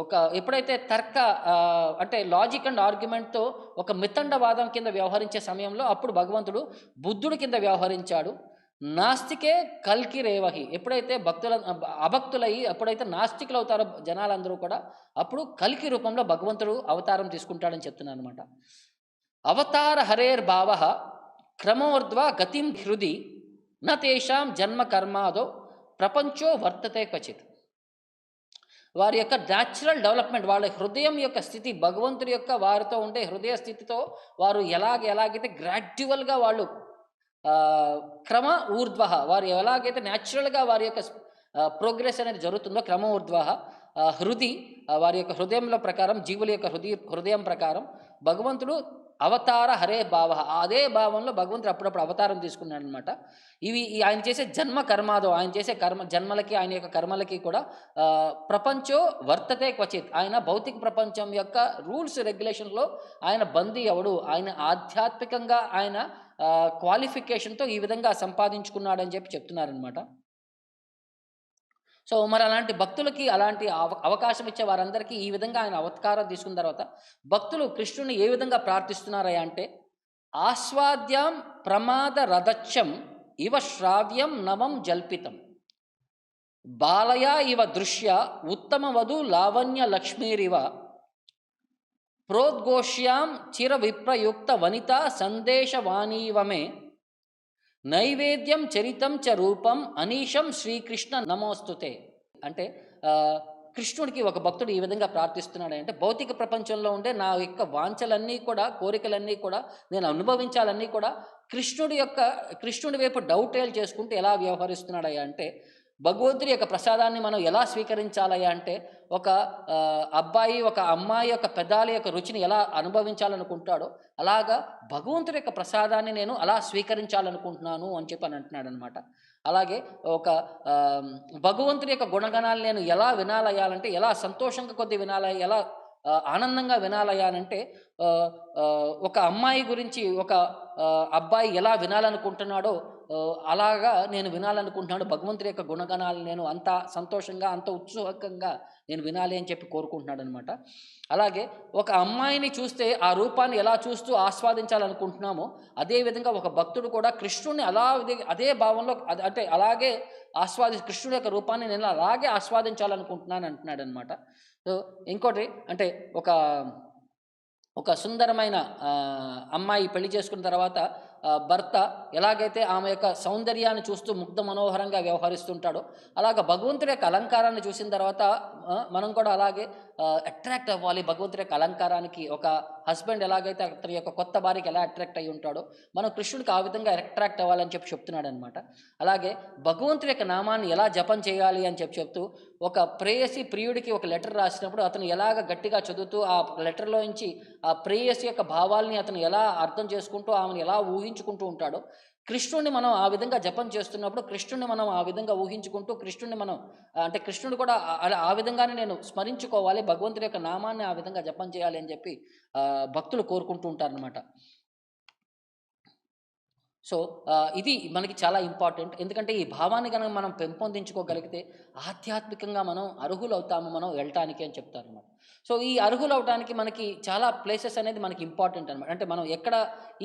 [SPEAKER 2] ఒక ఎప్పుడైతే తర్క అంటే లాజిక్ అండ్ ఆర్గ్యుమెంట్తో ఒక మితండవాదం కింద వ్యవహరించే సమయంలో అప్పుడు భగవంతుడు బుద్ధుడి కింద వ్యవహరించాడు. నాస్తికే కల్కి రేవహి, ఎప్పుడైతే అభక్తులయ్యి ఎప్పుడైతే నాస్తికులు అవుతారో జనాలందరూ కూడా అప్పుడు కల్కి రూపంలో భగవంతుడు అవతారం తీసుకుంటాడని చెప్తున్నాను అనమాట. అవతార హరేర్ భావ క్రమోర్ధ్వ గతిం హృది న తేషాం జన్మ కర్మాదో ప్రపంచో వర్తతే క్వచిత్. వారి యొక్క న్యాచురల్ డెవలప్మెంట్, వాళ్ళ హృదయం యొక్క స్థితి, భగవంతుడి యొక్క వారితో ఉండే హృదయ స్థితితో వారు ఎలాగైతే గ్రాడ్యువల్గా వాళ్ళు క్రమ ఊర్ధ్వ, వారు ఎలాగైతే న్యాచురల్గా వారి యొక్క ప్రోగ్రెస్ అనేది జరుగుతుందో క్రమ ఊర్ధ్వ హృది, వారి యొక్క హృదయంలో ప్రకారం, జీవుల యొక్క హృదయం ప్రకారం భగవంతుడు అవతార హరే భావ, అదే భావంలో భగవంతుడు అప్పుడప్పుడు అవతారం తీసుకున్నాడు అనమాట. ఇవి ఆయన చేసే జన్మ కర్మాదో, ఆయన చేసే జన్మలకి ఆయన యొక్క కర్మలకి కూడా ప్రపంచో వర్తతే క్వచిత్, ఆయన భౌతిక ప్రపంచం యొక్క రూల్స్ రెగ్యులేషన్లో ఆయన బందీ అవడు, ఆయన ఆధ్యాత్మికంగా ఆయన క్వాలిఫికేషన్తో ఈ విధంగా సంపాదించుకున్నాడని చెప్పి చెప్తున్నారనమాట. సో మరి అలాంటి భక్తులకి అలాంటి అవకాశం ఇచ్చే వారందరికీ ఈ విధంగా ఆయన అవతారం తీసుకున్న తర్వాత భక్తులు కృష్ణుని ఏ విధంగా ప్రార్థిస్తున్నారయ్యా అంటే, ఆస్వాద్యం ప్రమాద రథచ్చం ఇవ శ్రావ్యం నవం జల్పితం బాలయ ఇవ దృశ్య ఉత్తమ వధు లావణ్య లక్ష్మీరివ ప్రోద్ఘోష్యాం చిర విప్రయుక్త వనిత సందేశవాణీవమే నైవేద్యం చరితం చ రూపం అనీశం శ్రీకృష్ణ నమోస్తుతే. అంటే కృష్ణుడికి ఒక భక్తుడు ఈ విధంగా ప్రార్థిస్తున్నాడు అంటే, భౌతిక ప్రపంచంలో ఉండే నా యొక్క వాంఛలన్నీ కూడా, కోరికలన్నీ కూడా, నేను అనుభవించాలన్నీ కూడా కృష్ణుడి వైపు డౌటేలు చేసుకుంటూ ఎలా వ్యవహరిస్తున్నాడయ్యా అంటే, భగవంతుడి యొక్క ప్రసాదాన్ని మనం ఎలా స్వీకరించాలయ్యా అంటే, ఒక అబ్బాయి ఒక అమ్మాయి యొక్క పెదాల యొక్క రుచిని ఎలా అనుభవించాలనుకుంటాడో అలాగా భగవంతుడి యొక్క ప్రసాదాన్ని నేను అలా స్వీకరించాలనుకుంటున్నాను అని చెప్పి అంటున్నాడు అనమాట. అలాగే ఒక భగవంతుడి యొక్క గుణగణాలు నేను ఎలా వినాలయ్యాలంటే, ఎలా సంతోషంగా కొద్ది వినాలి, ఎలా ఆనందంగా వినాలయ్యానంటే, ఒక అమ్మాయి గురించి ఒక అబ్బాయి ఎలా వినాలనుకుంటున్నాడో అలాగా నేను వినాలనుకుంటున్నాడు. భగవంతుడి యొక్క గుణగణాలు నేను అంత సంతోషంగా, అంత ఉత్సుకంగా నేను వినాలి అని చెప్పి కోరుకుంటున్నాడు అనమాట. అలాగే ఒక అమ్మాయిని చూస్తే ఆ రూపాన్ని ఎలా చూస్తూ ఆస్వాదించాలనుకుంటున్నామో అదేవిధంగా ఒక భక్తుడు కూడా కృష్ణుడిని అదే భావంలో అంటే అలాగే కృష్ణుడి యొక్క రూపాన్ని నేను అలాగే ఆస్వాదించాలనుకుంటున్నాను అంటున్నాడు అనమాట. సో ఇంకోటి అంటే ఒక సుందరమైన అమ్మాయి పెళ్లి చేసుకున్న తర్వాత భర్త ఎలాగైతే ఆమె యొక్క సౌందర్యాన్ని చూస్తూ ముగ్ధ మనోహరంగా వ్యవహరిస్తుంటాడో అలాగ భగవంతుడి యొక్క అలంకారాన్ని చూసిన తర్వాత మనం కూడా అలాగే అట్రాక్ట్ అవ్వాలి భగవంతుడి యొక్క అలంకారానికి. ఒక హస్బెండ్ ఎలాగైతే అతని యొక్క కొత్త భార్యకి ఎలా అట్రాక్ట్ అయ్యి ఉంటాడో మనం కృష్ణుడికి ఆ విధంగా అట్రాక్ట్ అవ్వాలని చెప్పి చెప్తున్నాడు అనమాట. అలాగే భగవంతుడి యొక్క నామాన్ని ఎలా జపం చేయాలి అని చెప్తూ ఒక ప్రియుడికి ఒక లెటర్ రాసినప్పుడు అతను ఎలాగ గట్టిగా చదువుతూ ఆ లెటర్లో నుంచి ఆ ప్రేయసి యొక్క భావాల్ని అతను ఎలా అర్థం చేసుకుంటూ ఆమెను ఎలా ఊహించుకుంటూ ఉంటాడో కృష్ణుడిని మనం ఆ విధంగా జపం చేస్తున్నప్పుడు కృష్ణుడిని మనం ఆ విధంగా ఊహించుకుంటూ కృష్ణుడిని మనం అంటే కృష్ణుడు కూడా ఆ విధంగానే నేను స్మరించుకోవాలి, భగవంతుడి యొక్క నామాన్ని ఆ విధంగా జపం చేయాలి అని చెప్పి భక్తులు కోరుకుంటూ ఉంటారనమాట. సో, ఇది మనకి చాలా ఇంపార్టెంట్. ఎందుకంటే ఈ భావాన్ని గనక మనం పెంపొందించుకోగలిగితే ఆధ్యాత్మికంగా మనం అర్హులవుతాము మనం వెళ్ళటానికి అని చెప్తారనమాట. సో, ఈ అర్హులవటానికి మనకి చాలా ప్లేసెస్ అనేది మనకి ఇంపార్టెంట్ అనమాట. అంటే మనం ఎక్కడ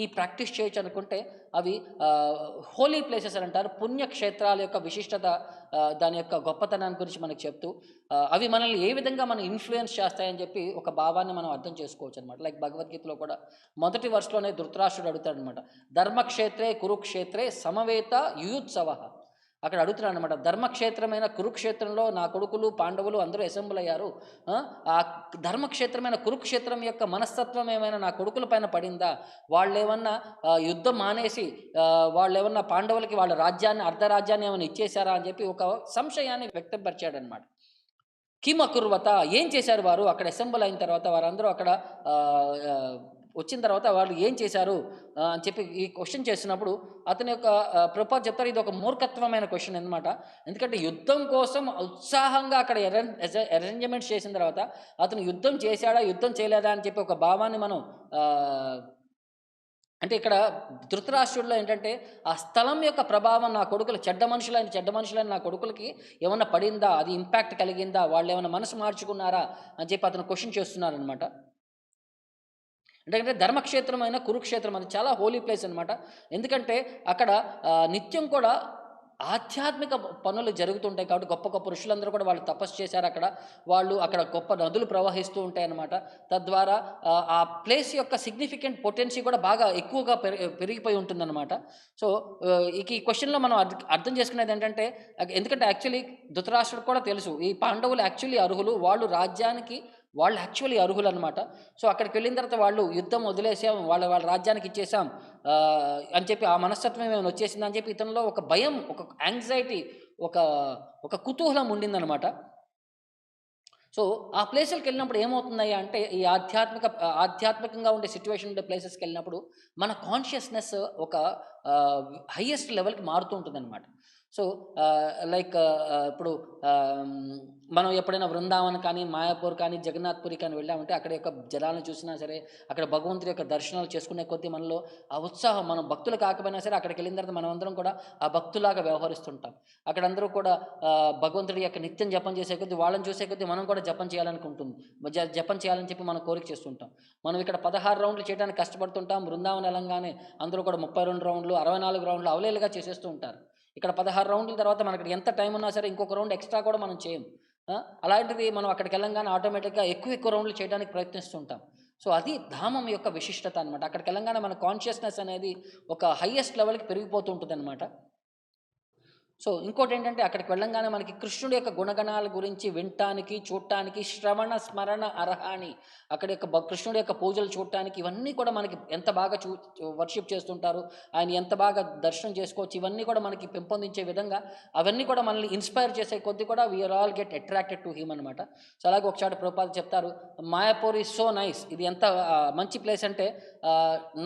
[SPEAKER 2] ఈ ప్రాక్టీస్ చేయొచ్చు అనుకుంటే అవి హోలీ ప్లేసెస్ అని అంటారు. పుణ్యక్షేత్రాల యొక్క విశిష్టత, దాని యొక్క గొప్పతనాన్ని గురించి మనకు చెప్తూ అవి మనల్ని ఏ విధంగా మనం ఇన్‌ఫ్లూయెన్స్ చేస్తాయని చెప్పి ఒక భావాన్ని మనం అర్థం చేసుకోవచ్చనమాట. లైక్ భగవద్గీతలో కూడా మొదటి వర్స్‌లోనే ధృతరాష్ట్రుడు అడుగుతాడనమాట. ధర్మక్షేత్రే కురుక్షేత్రే సమవేత యుయుత్సవః. అక్కడ అడుగుతున్నాడనమాట. ధర్మక్షేత్రమైన కురుక్షేత్రంలో నా కొడుకులు పాండవులు అందరూ అసెంబుల్ అయ్యారు. ఆ ధర్మక్షేత్రమైన కురుక్షేత్రం యొక్క మనస్తత్వం ఏమైనా నా కొడుకుల పైన పడిందా? వాళ్ళేమన్నా యుద్ధం మానేసి వాళ్ళేమన్నా పాండవులకి వాళ్ళ రాజ్యాన్ని అర్ధరాజ్యాన్ని ఏమైనా ఇచ్చేశారా అని చెప్పి ఒక సంశయాన్ని వ్యక్తపరిచాడనమాట. కిమ్ అకుర్వత, ఏం చేశారు వారు అక్కడ అసెంబుల్ అయిన తర్వాత వారందరూ అక్కడ వచ్చిన తర్వాత వాళ్ళు ఏం చేశారు అని చెప్పి ఈ క్వశ్చన్ చేస్తున్నప్పుడు అతని యొక్క ప్రభుపాద చెప్తారు, ఇది ఒక మూర్ఖత్వమైన క్వశ్చన్ అనమాట. ఎందుకంటే యుద్ధం కోసం ఉత్సాహంగా అక్కడ అరేంజ్మెంట్స్ చేసిన తర్వాత అతను యుద్ధం చేశాడా యుద్ధం చేయలేదా అని చెప్పి ఒక భావాన్ని మనం అంటే ఇక్కడ ధృతరాష్ట్రుడిలో ఏంటంటే ఆ స్థలం యొక్క ప్రభావం నా కొడుకులు చెడ్డ మనుషులైన నా కొడుకులకి ఏమన్నా పడిందా, అది ఇంపాక్ట్ కలిగిందా, వాళ్ళు ఏమైనా మనసు మార్చుకున్నారా అని చెప్పి అతను క్వశ్చన్ చేస్తున్నారనమాట. ఎందుకంటే ధర్మక్షేత్రమైన కురుక్షేత్రం అది చాలా హోలీ ప్లేస్ అనమాట. ఎందుకంటే అక్కడ నిత్యం కూడా ఆధ్యాత్మిక పనులు జరుగుతుంటాయి కాబట్టి గొప్ప గొప్ప ఋషులందరూ కూడా వాళ్ళు తపస్సు చేశారు అక్కడ. వాళ్ళు అక్కడ గొప్ప నదులు ప్రవహిస్తూ ఉంటాయన్నమాట. తద్వారా ఆ ప్లేస్ యొక్క సిగ్నిఫికెంట్ పొటెన్సీ కూడా బాగా ఎక్కువగా పెరిగిపోయి ఉంటుందన్నమాట. సో, ఈ క్వశ్చన్‌లో మనం అర్థం చేసుకునేది ఏంటంటే ఎందుకంటే యాక్చువల్లీ ధృతరాష్ట్రుడికి కూడా తెలుసు ఈ పాండవులు యాక్చువల్లీ అర్హులు. వాళ్ళు యాక్చువల్లీ అర్హులనమాట. సో, అక్కడికి వెళ్ళిన తర్వాత వాళ్ళు యుద్ధం వదిలేసాం, వాళ్ళ రాజ్యానికి ఇచ్చేసాం అని చెప్పి ఆ మనస్తత్వం ఏమైనా వచ్చేసిందని చెప్పి ఇతనిలో ఒక భయం, ఒక యాంగ్జైటీ, ఒక ఒక కుతూహలం ఉండిందనమాట. సో, ఆ ప్లేసులకెళ్ళినప్పుడు ఏమవుతుందయ్యా అంటే ఈ ఆధ్యాత్మికంగా ఉండే సిట్యుయేషన్ ఉండే ప్లేసెస్‌కెళ్ళినప్పుడు మన కాన్షియస్‌నెస్ ఒక హైయెస్ట్ లెవెల్‌కి మారుతూ ఉంటుందనమాట. సో, లైక్ ఇప్పుడు మనం ఎప్పుడైనా వృందావన్ కానీ, మాయాపూర్ కానీ, జగన్నాథ్‌పురి కానీ వెళ్ళామంటే అక్కడ యొక్క జనాలను చూసినా సరే, అక్కడ భగవంతుడి యొక్క దర్శనాలు చేసుకునే కొద్దీ మనలో ఆ ఉత్సాహం, మనం భక్తులు కాకపోయినా సరే అక్కడికెళ్ళిన తర్వాత మనమందరం కూడా ఆ భక్తులాగా వ్యవహరిస్తుంటాం. అక్కడ అందరూ కూడా భగవంతుడి యొక్క నిత్యం జపం చేసే కొద్దీ, వాళ్ళని చూసే కొద్దీ మనం కూడా జపం చేయాలనుకుంటుంది. జపం చేయాలని చెప్పి మనం కోరిక చేస్తుంటాం. మనం ఇక్కడ 16 రౌండ్లు చేయడానికి కష్టపడుతుంటాం. బృందావనం ఎళ్ళంగానే అందరూ కూడా 32 రౌండ్లు, 64 రౌండ్లు అవలీలగా చేసేస్తూ ఉంటారు. ఇక్కడ 16 రౌండ్ల తర్వాత మనకి ఎంత టైం ఉన్నా సరే ఇంకొక రౌండ్ ఎక్స్ట్రా కూడా మనం చేయం. అలాంటిది మనం అక్కడికెళ్ళంగానే ఆటోమేటిక్‌గా ఎక్కువ రౌండ్లు చేయడానికి ప్రయత్నిస్తుంటాం. సో, అది ధామం యొక్క విశిష్టత అనమాట. అక్కడికెళ్ళంగానే మన కాన్షియస్‌నెస్ అనేది ఒక హైయెస్ట్ లెవెల్‌కి పెరిగిపోతూ ఉంటుందనమాట. సో, ఇంకోటేంటంటే అక్కడికి వెళ్ళంగానే మనకి కృష్ణుడి యొక్క గుణగణాల గురించి వినటానికి, చూడటానికి శ్రవణ, స్మరణ అర్హాని, అక్కడ యొక్క కృష్ణుడి యొక్క పూజలు చూడటానికి ఇవన్నీ కూడా మనకి ఎంత బాగా వర్షిప్ చేస్తుంటారు, ఆయన ఎంత బాగా దర్శనం చేసుకోవచ్చు, ఇవన్నీ కూడా మనకి పెంపొందించే విధంగా అవన్నీ కూడా మనల్ని ఇన్‌స్పైర్ చేసే కొద్దీ కూడా we are all get attracted to him అనమాట. సో, అలాగే ఒక చోట ప్రభుపాద చెప్తారు, మాయాపూర్ ఈజ్ సో నైస్. ఇది ఎంత మంచి ప్లేస్ అంటే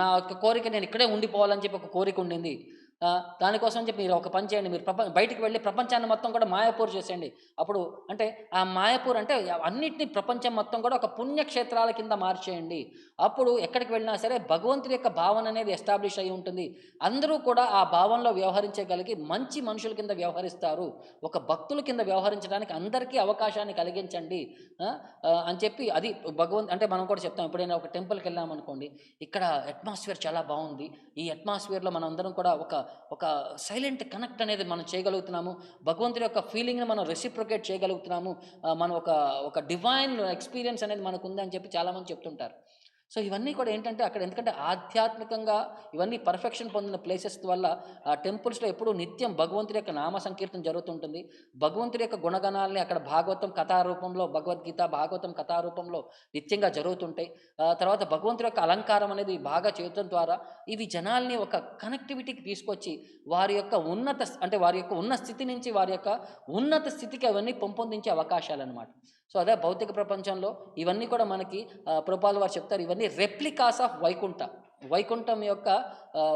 [SPEAKER 2] నా యొక్క కోరిక నేను ఇక్కడే ఉండిపోవాలని చెప్పి ఒక కోరిక ఉండింది. దానికోసం చెప్పి మీరు ఒక పని చేయండి. మీరు బయటికి వెళ్ళి ప్రపంచాన్ని మొత్తం కూడా మాయాపూర్ చేసేయండి. అప్పుడు అంటే ఆ మాయాపూర్ అంటే అన్నిటిని ప్రపంచం మొత్తం కూడా ఒక పుణ్యక్షేత్రాల కింద మార్చేయండి. అప్పుడు ఎక్కడికి వెళ్ళినా సరే భగవంతుడి యొక్క భావన అనేది ఎస్టాబ్లిష్ అయ్యి ఉంటుంది. అందరూ కూడా ఆ భావంలో వ్యవహరించగలిగి మంచి మనుషుల కింద వ్యవహరిస్తారు. ఒక భక్తుల కింద వ్యవహరించడానికి అందరికీ అవకాశాన్ని కలిగించండి అని చెప్పి అది అంటే మనం కూడా చెప్తాం. ఎప్పుడైనా ఒక టెంపుల్‌కి వెళ్ళామనుకోండి, ఇక్కడ అట్మాస్ఫియర్ చాలా బాగుంది. ఈ అట్మాస్ఫియర్‌లో మనందరం కూడా ఒక సైలెంట్ కనెక్ట్ అనేది మనం చేయగలుగుతున్నాము. భగవంతుడి యొక్క ఫీలింగ్‌ని మనం రెసిప్రొకేట్ చేయగలుగుతున్నాము. మనం ఒక డివైన్ ఎక్స్‌పీరియన్స్ అనేది మనకుందని చెప్పి చాలామంది చెప్తుంటారు. సో, ఇవన్నీ కూడా ఏంటంటే అక్కడ ఎందుకంటే ఆధ్యాత్మికంగా ఇవన్నీ పర్ఫెక్షన్ పొందిన ప్లేసెస్ వల్ల ఆ టెంపుల్స్‌లో ఎప్పుడూ నిత్యం భగవంతుడి యొక్క నామ సంకీర్తన జరుగుతుంటుంది. భగవంతుడి యొక్క గుణగణాలని అక్కడ భాగవతం కథారూపంలో, భగవద్గీత, భాగవతం కథారూపంలో నిత్యంగా జరుగుతుంటాయి. తర్వాత భగవంతుడి యొక్క అలంకారం అనేది బాగా చేయటం ద్వారా ఇవి జనాల్ని ఒక కనెక్టివిటీకి తీసుకొచ్చి వారి యొక్క వారి యొక్క ఉన్న స్థితి నుంచి వారి యొక్క ఉన్నత స్థితికి అవన్నీ పెంపొందించే అవకాశాలన్నమాట. సో, అదే భౌతిక ప్రపంచంలో ఇవన్నీ కూడా మనకి ప్రభుపాదుల వారు చెప్తారు, ఇవన్నీ రెప్లికాస్ ఆఫ్ వైకుంఠ. వైకుంఠం యొక్క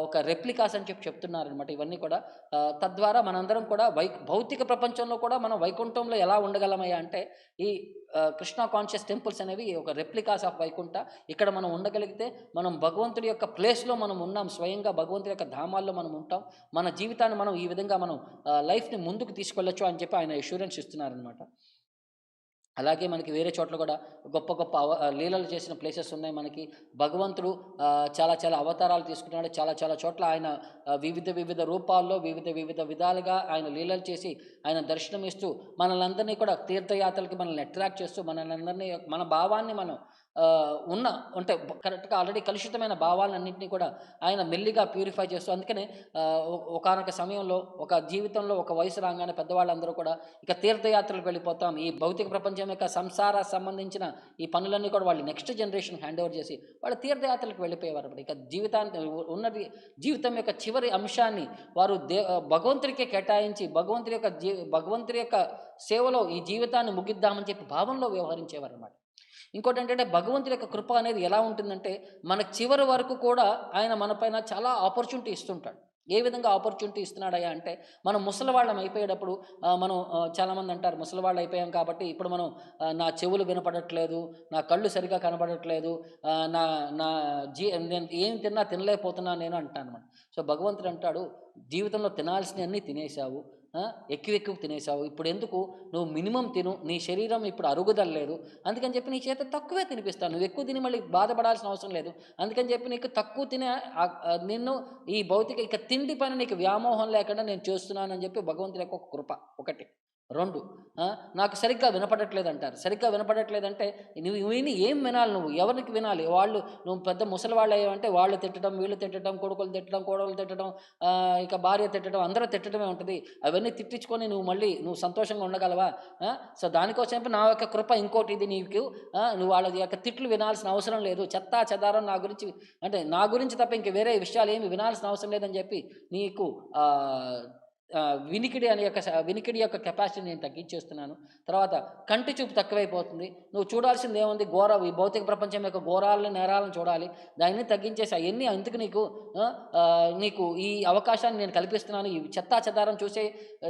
[SPEAKER 2] ఒక రెప్లికాస్ అని చెప్తున్నారనమాట ఇవన్నీ కూడా. తద్వారా మనందరం కూడా భౌతిక ప్రపంచంలో కూడా మనం వైకుంఠంలో ఎలా ఉండగలమయ్యా అంటే, ఈ కృష్ణ కాన్షియస్ టెంపుల్స్ అనేవి ఒక రెప్లికాస్ ఆఫ్ వైకుంఠ. ఇక్కడ మనం ఉండగలిగితే మనం భగవంతుడి యొక్క ప్లేస్‌లో మనం ఉన్నాం. స్వయంగా భగవంతుడి యొక్క ధామాల్లో మనం ఉంటాం. మన జీవితాన్ని మనం ఈ విధంగా మనం లైఫ్‌ని ముందుకు తీసుకెళ్ళొచ్చు అని చెప్పి ఆయన అష్యూరెన్స్ ఇస్తున్నారనమాట. అలాగే మనకి వేరే చోట్ల కూడా గొప్ప గొప్ప లీలలు చేసిన ప్లేసెస్ ఉన్నాయి మనకి. భగవంతుడు చాలా చాలా అవతారాలు తీసుకున్నాడు. చాలా చాలా చోట్ల ఆయన వివిధ వివిధ రూపాల్లో వివిధ వివిధ విధాలుగా ఆయన లీలలు చేసి ఆయన దర్శనమిస్తూ మనల్నందరినీ కూడా తీర్థయాత్రలకి మనల్ని అట్రాక్ట్ చేస్తూ మనల్నందరినీ మన భావాన్ని మనం ఉన్న అంటే కరెక్ట్‌గా ఆల్రెడీ కలుషితమైన భావాలన్నింటినీ కూడా ఆయన మెల్లిగా ప్యూరిఫై చేస్తూ అందుకనే ఒకానొక సమయంలో ఒక జీవితంలో ఒక వయసు రాగానే పెద్దవాళ్ళందరూ కూడా ఇక తీర్థయాత్రలకు వెళ్ళిపోతాం. ఈ భౌతిక ప్రపంచం యొక్క సంసార సంబంధించిన ఈ పనులన్నీ కూడా వాళ్ళు నెక్స్ట్ జనరేషన్ హ్యాండ్ ఓవర్ చేసి వాళ్ళు తీర్థయాత్రలకు వెళ్ళిపోయేవారు. ఇక జీవితాన్ని ఉన్నది జీవితం యొక్క చివరి అంశాన్ని వారు భగవంతుడికే కేటాయించి భగవంతుడి యొక్క సేవలో ఈ జీవితాన్ని ముగిద్దామని చెప్పి భావంలో వ్యవహరించేవారన్నమాట. ఇంకోటేంటంటే భగవంతుడి యొక్క కృప అనేది ఎలా ఉంటుందంటే, మనకు చివరి వరకు కూడా ఆయన మనపైన చాలా ఆపర్చునిటీ ఇస్తుంటాడు. ఏ విధంగా ఆపర్చునిటీ ఇస్తున్నాడయ్యా అంటే, మనం ముసలివాళ్ళం అయిపోయేటప్పుడు మనం చాలామంది అంటారు ముసలివాళ్ళు అయిపోయాం కాబట్టి ఇప్పుడు మనం నా చెవులు వినపడట్లేదు, నా కళ్ళు సరిగ్గా కనపడట్లేదు, నా నా నేను ఏం తిన్నా తినలేకపోతున్నాను నేను అంటానన్నమాట. సో భగవంతుడు అంటాడు, జీవితంలో తినాల్సినవన్నీ తినేసావు, ఎక్కువ తినేసావు. ఇప్పుడు ఎందుకు నువ్వు మినిమం తిను, నీ శరీరం ఇప్పుడు అరుగుదల లేదు, అందుకని చెప్పి నీ చేత తక్కువే తినిపిస్తాను. నువ్వు ఎక్కువ తిని మళ్ళీ బాధపడాల్సిన అవసరం లేదు. అందుకని చెప్పి నీకు తక్కువ తినే నిన్ను ఈ భౌతిక ఇక తిండి పని నీకు వ్యామోహం లేకుండా నేను చేస్తున్నానని చెప్పి భగవంతుడి యొక్క కృప ఒకటి. 2 నాకు సరిగ్గా వినపడట్లేదంటారు. సరిగ్గా వినపడట్లేదంటే నువ్వు విని ఏం వినాలి, నువ్వు ఎవరికి వినాలి? వాళ్ళు నువ్వు పెద్ద ముసలివాళ్ళు అయ్యావంటే వాళ్ళు తిట్టడం, వీళ్ళు తిట్టడం, కొడుకులు తిట్టడం, కోడలు తిట్టడం, ఇక భార్య తిట్టడం, అందరూ తిట్టడమే ఉంటుంది. అవన్నీ తిట్టించుకొని నువ్వు సంతోషంగా ఉండగలవా? సో దానికోసం నా యొక్క కృప ఇంకోటి ఇది నీకు. నువ్వు వాళ్ళ యొక్క తిట్లు వినాల్సిన అవసరం లేదు. చెత్తా చెదారం నా గురించి తప్ప ఇంక వేరే విషయాలు ఏమి వినాల్సిన అవసరం లేదని చెప్పి నీకు వినికిడి యొక్క కెపాసిటీ నేను తగ్గించేస్తున్నాను. తర్వాత కంటి చూపు తక్కువైపోతుంది. నువ్వు చూడాల్సింది ఏముంది, ఈ భౌతిక ప్రపంచం యొక్క ఘోరాలను నేరాలను చూడాలి. దాన్ని తగ్గించేసి అవన్నీ ఎందుకు నీకు ఈ అవకాశాన్ని నేను కల్పిస్తున్నాను. ఈ చెత్తా చెదారం చూసే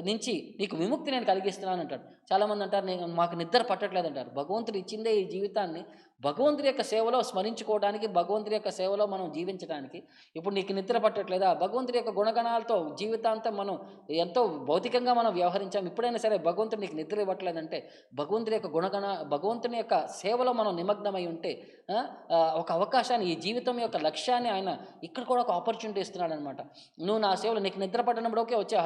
[SPEAKER 2] నుంచి నీకు విముక్తి నేను కలిగిస్తున్నాను అంటాడు. చాలామంది అంటారు మాకు నిద్ర పట్టట్లేదు అంటారు. భగవంతుడు ఇచ్చిందే ఈ జీవితాన్ని భగవంతుడి యొక్క సేవలో స్మరించుకోవడానికి, భగవంతుడి యొక్క సేవలో మనం జీవించడానికి. ఇప్పుడు నీకు నిద్ర పట్టట్లేదా? భగవంతుడి యొక్క గుణగణాలతో జీవితాంతం మనం ఎంతో భౌతికంగా మనం వ్యవహరించాం. ఇప్పుడైనా సరే భగవంతుడు నీకు నిద్ర ఇవ్వట్లేదంటే భగవంతుని యొక్క సేవలో మనం నిమగ్నమై ఉంటే ఒక అవకాశాన్ని, ఈ జీవితం యొక్క లక్ష్యాన్ని ఆయన ఇక్కడ కూడా ఒక ఆపర్చునిటీ ఇస్తున్నాడు అనమాట. నువ్వు నా సేవలో నీకు నిద్ర పట్టినప్పుడు ఓకే వచ్చే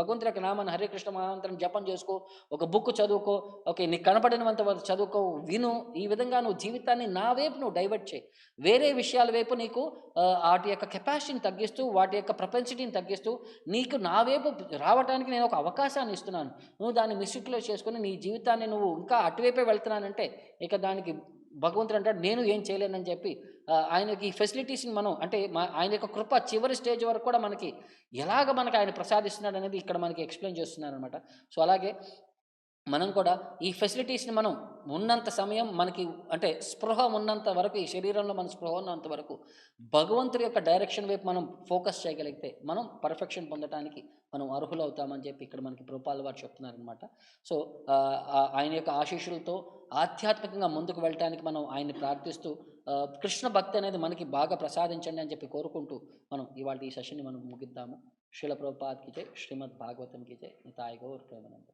[SPEAKER 2] భగవంతుడి యొక్క నామాన్ని హరే కృష్ణ మహామంత్రం జపం చేసుకో, ఒక బుక్ చదువుకో, ఓకే నీకు కనపడినంత వరకు చదువుకో, విను. ఈ విధంగా నువ్వు జీవితాన్ని నా వైపు నువ్వు డైవర్ట్ చేయి. వేరే విషయాల వైపు నీకు వాటి యొక్క కెపాసిటీని తగ్గిస్తూ, వాటి యొక్క ప్రొపెన్సిటీని తగ్గిస్తూ నీకు నా వైపు రావడానికి నేను ఒక అవకాశాన్ని ఇస్తున్నాను. నువ్వు దాన్ని మిస్యూటిలైజ్ చేసుకొని నీ జీవితాన్ని నువ్వు ఇంకా అటువైపే వెళ్తున్నానంటే ఇక దానికి భగవంతుడు అంటాడు నేను ఏం చేయలేనని చెప్పి ఆయనకి ఈ ఫెసిలిటీస్ని మనం అంటే ఆయన యొక్క కృప చివరి స్టేజ్ వరకు కూడా మనకి మనకి ఆయన ప్రసాదిస్తున్నాడు అనేది ఇక్కడ మనకి ఎక్స్ప్లెయిన్ చేస్తున్నారు అనమాట. సో అలాగే మనం కూడా ఈ ఫెసిలిటీస్ని మనం ఉన్నంత సమయం మనకి అంటే స్పృహ ఉన్నంత వరకు, ఈ శరీరంలో మన స్పృహ ఉన్నంత వరకు భగవంతుడి యొక్క డైరెక్షన్ వైపు మనం ఫోకస్ చేయగలిగితే మనం పర్ఫెక్షన్ పొందడానికి మనం అర్హులవుతామని చెప్పి ఇక్కడ మనకి ప్రభుపాల వారు చెప్తున్నారనమాట. సో ఆయన యొక్క ఆశీస్సులతో ఆధ్యాత్మికంగా ముందుకు వెళ్ళటానికి మనం ఆయన్ని ప్రార్థిస్తూ కృష్ణ భక్తి అనేది మనకి బాగా ప్రసాదించండి అని చెప్పి కోరుకుంటూ మనం ఇవాళ ఈ సెషన్ని మనం ముగిద్దాము. శ్రీల ప్రభుపాద్ కీ జై, శ్రీమద్ భాగవతం కీ జై, నితాయ్ గౌర్ ప్రేమానంద.